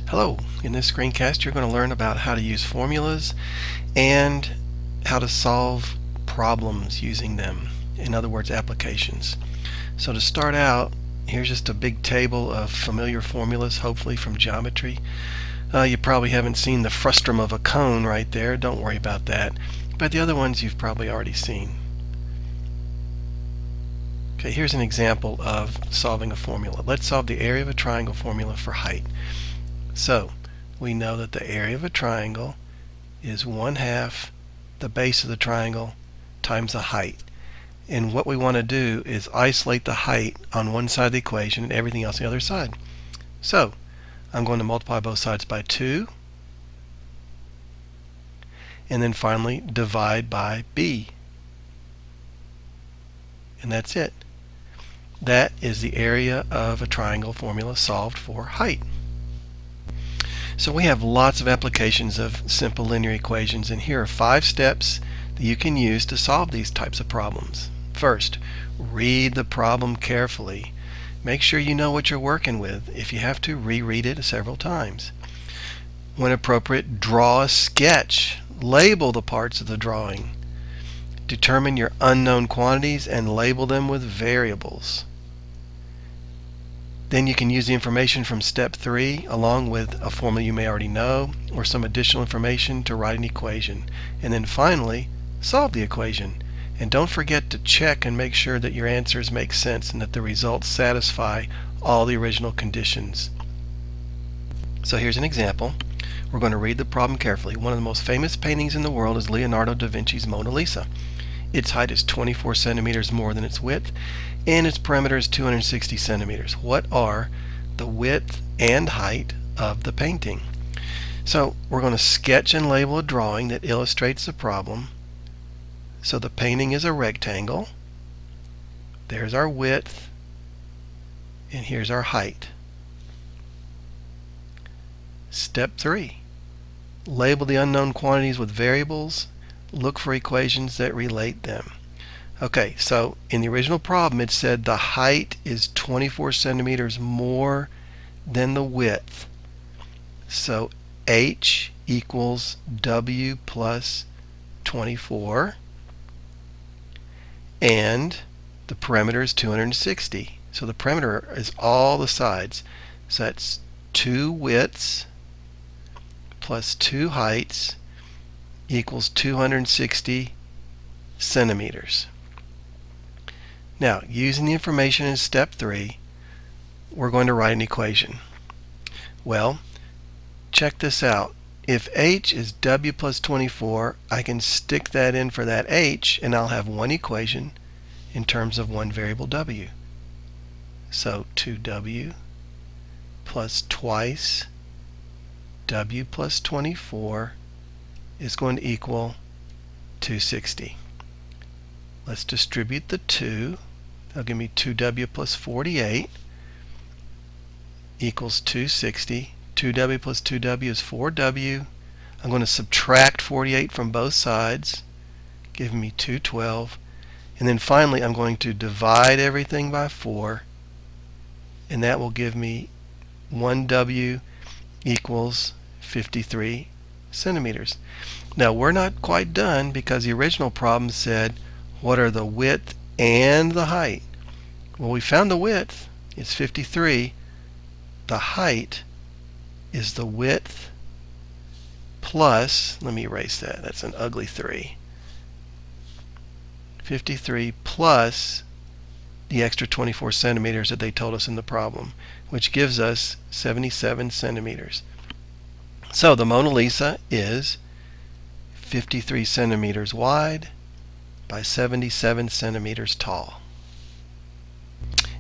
Hello, in this screencast you're going to learn about how to use formulas and how to solve problems using them. In other words, applications. So to start out, here's just a big table of familiar formulas, hopefully from geometry. You probably haven't seen the frustum of a cone right there, don't worry about that. But the other ones you've probably already seen. Okay, here's an example of solving a formula. Let's solve the area of a triangle formula for height. So we know that the area of a triangle is 1/2 the base of the triangle times the height. And what we want to do is isolate the height on one side of the equation and everything else on the other side. So I'm going to multiply both sides by 2 and then finally divide by b. And that's it. That is the area of a triangle formula solved for height. So we have lots of applications of simple linear equations, and here are 5 steps that you can use to solve these types of problems. First, read the problem carefully. Make sure you know what you're working with. If you have to, reread it several times. When appropriate, draw a sketch. Label the parts of the drawing. Determine your unknown quantities and label them with variables. Then you can use the information from step 3 along with a formula you may already know or some additional information to write an equation. And then finally, solve the equation. And don't forget to check and make sure that your answers make sense and that the results satisfy all the original conditions. So here's an example. We're going to read the problem carefully. One of the most famous paintings in the world is Leonardo da Vinci's Mona Lisa. Its height is 24 centimeters more than its width, and its perimeter is 260 centimeters. What are the width and height of the painting? So we're going to sketch and label a drawing that illustrates the problem. So the painting is a rectangle. There's our width, and here's our height. Step 3. Label the unknown quantities with variables. Look for equations that relate them. Okay, so in the original problem it said the height is 24 centimeters more than the width. So h equals w plus 24, and the perimeter is 260. So the perimeter is all the sides. So that's 2 widths plus 2 heights equals 260 centimeters. Now, using the information in step 3, we're going to write an equation. Well, check this out. If h is w plus 24, I can stick that in for that h, and I'll have one equation in terms of one variable w. So 2w plus twice w plus 24 is going to equal 260. Let's distribute the 2. That'll give me 2w plus 48 equals 260. 2w plus 2w is 4w. I'm going to subtract 48 from both sides, giving me 212. And then finally I'm going to divide everything by 4, and that will give me 1w equals 53 centimeters. Now we're not quite done because the original problem said what are the width and the height. Well, we found the width, it's 53. The height is the width plus, let me erase that, that's an ugly 3. 53 plus the extra 24 centimeters that they told us in the problem, which gives us 77 centimeters. So the Mona Lisa is 53 centimeters wide by 77 centimeters tall.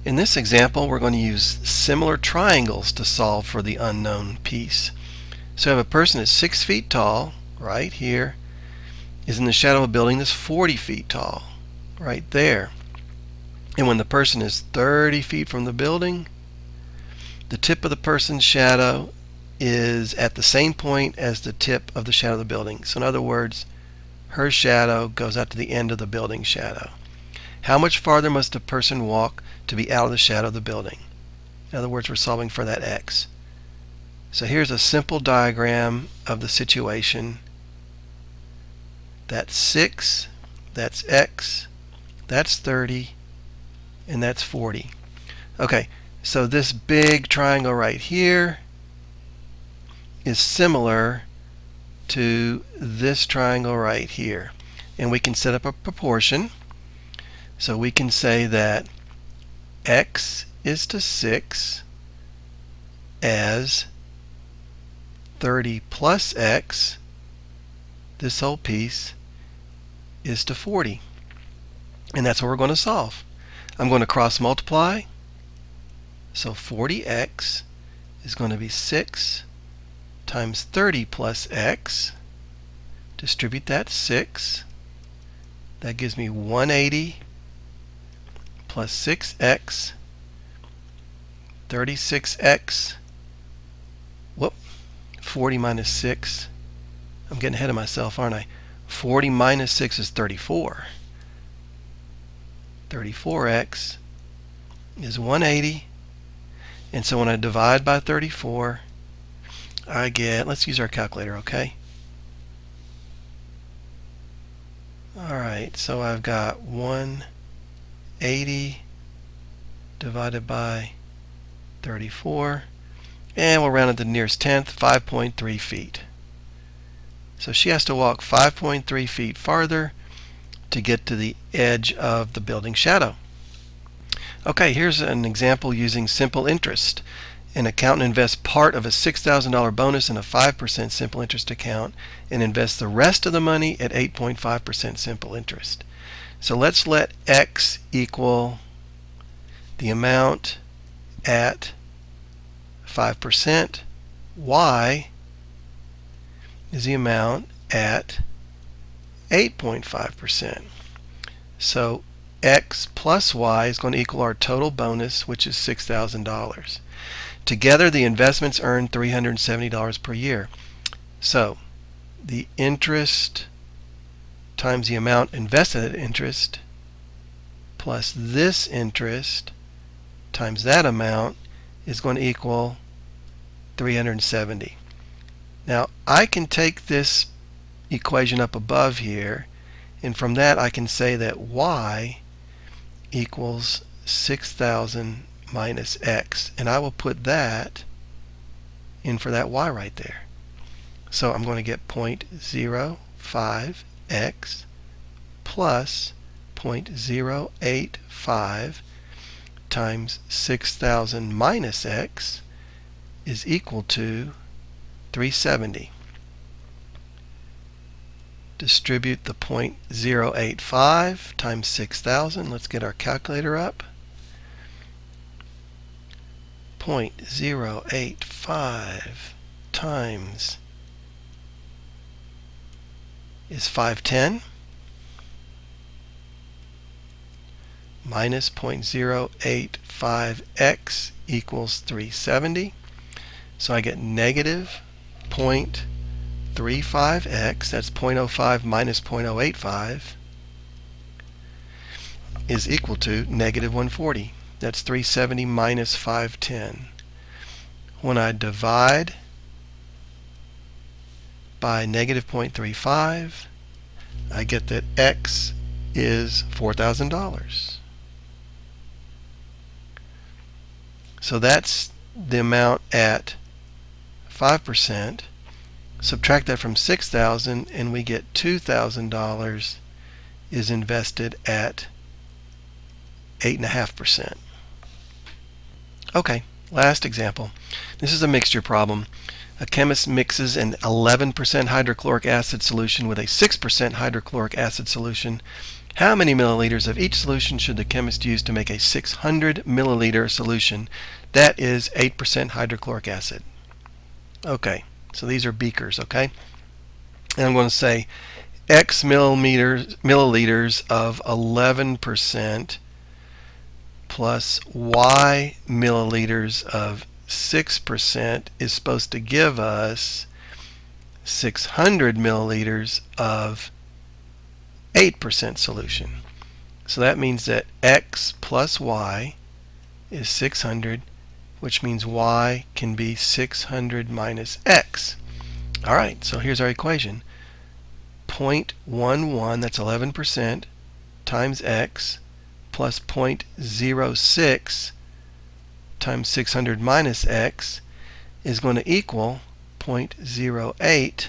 In this example, we're going to use similar triangles to solve for the unknown piece. So if a person is 6 feet tall, right here, is in the shadow of a building that's 40 feet tall, right there. And when the person is 30 feet from the building, the tip of the person's shadow is at the same point as the tip of the shadow of the building. So in other words, her shadow goes out to the end of the building shadow. How much farther must a person walk to be out of the shadow of the building? In other words, we're solving for that x. So here's a simple diagram of the situation. That's 6, that's x, that's 30, and that's 40. Okay, so this big triangle right here is similar to this triangle right here. And we can set up a proportion. So we can say that x is to 6 as 30 plus x, this whole piece, is to 40. And that's what we're going to solve. I'm going to cross multiply. So 40x is going to be 6 times 30 plus x. Distribute that 6. That gives me 180 plus 6x, 36x, 40 minus 6. I'm getting ahead of myself, aren't I? 40 minus 6 is 34. 34x is 180. And so when I divide by 34, I get, let's use our calculator, okay? Alright, so I've got 180 divided by 34, and we'll round it to the nearest tenth, 5.3 feet. So she has to walk 5.3 feet farther to get to the edge of the building shadow. Okay, here's an example using simple interest. An accountant invests part of a $6,000 bonus in a 5% simple interest account and invests the rest of the money at 8.5% simple interest. So let's let x equal the amount at 5%. Y is the amount at 8.5%. So x plus y is going to equal our total bonus, which is $6,000. Together, the investments earn $370 per year. So the interest times the amount invested at interest plus this interest times that amount is going to equal 370. Now I can take this equation up above here, and from that I can say that y equals 6,000 minus x, and I will put that in for that y right there. So I'm going to get 0.05x plus 0.085 times 6,000 minus x is equal to 370. Distribute the 0.085 times 6,000. Let's get our calculator up. 0.085 times is 510 minus 0.085x equals 370. So I get negative 0.35x, that's 0.05 minus 0.085, is equal to negative 140. That's 370 minus 510. When I divide by negative 0.35, I get that x is $4,000. So that's the amount at 5%. Subtract that from 6,000 and we get $2,000 is invested at 8.5%. Okay, last example. This is a mixture problem. A chemist mixes an 11% hydrochloric acid solution with a 6% hydrochloric acid solution. How many milliliters of each solution should the chemist use to make a 600 milliliter solution that is 8% hydrochloric acid? Okay, so these are beakers, okay? And I'm going to say X milliliters of 11% plus Y milliliters of 6% is supposed to give us 600 milliliters of 8% solution. So that means that X plus Y is 600 which means y can be 600 minus x. All right, so here's our equation. 0.11, that's 11%, times x, plus 0.06 times 600 minus x is going to equal 0.08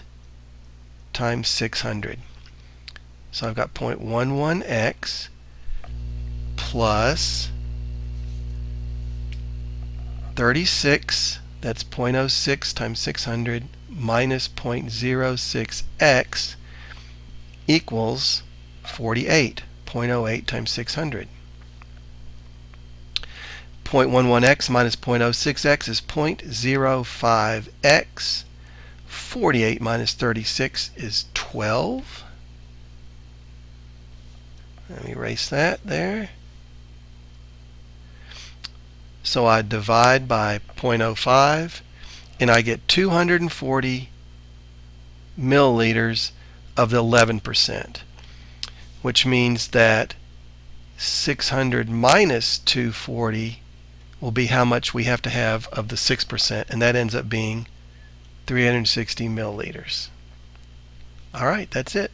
times 600. So I've got 0.11x plus 36, that's 0.06 times 600, minus 0.06x equals 48, 0.08 times 600. 0.11x minus 0.06x is 0.05x. 48 minus 36 is 12. Let me erase that there. So I divide by 0.05 and I get 240 milliliters of the 11%, which means that 600 minus 240 will be how much we have to have of the 6%, and that ends up being 360 milliliters. All right, that's it.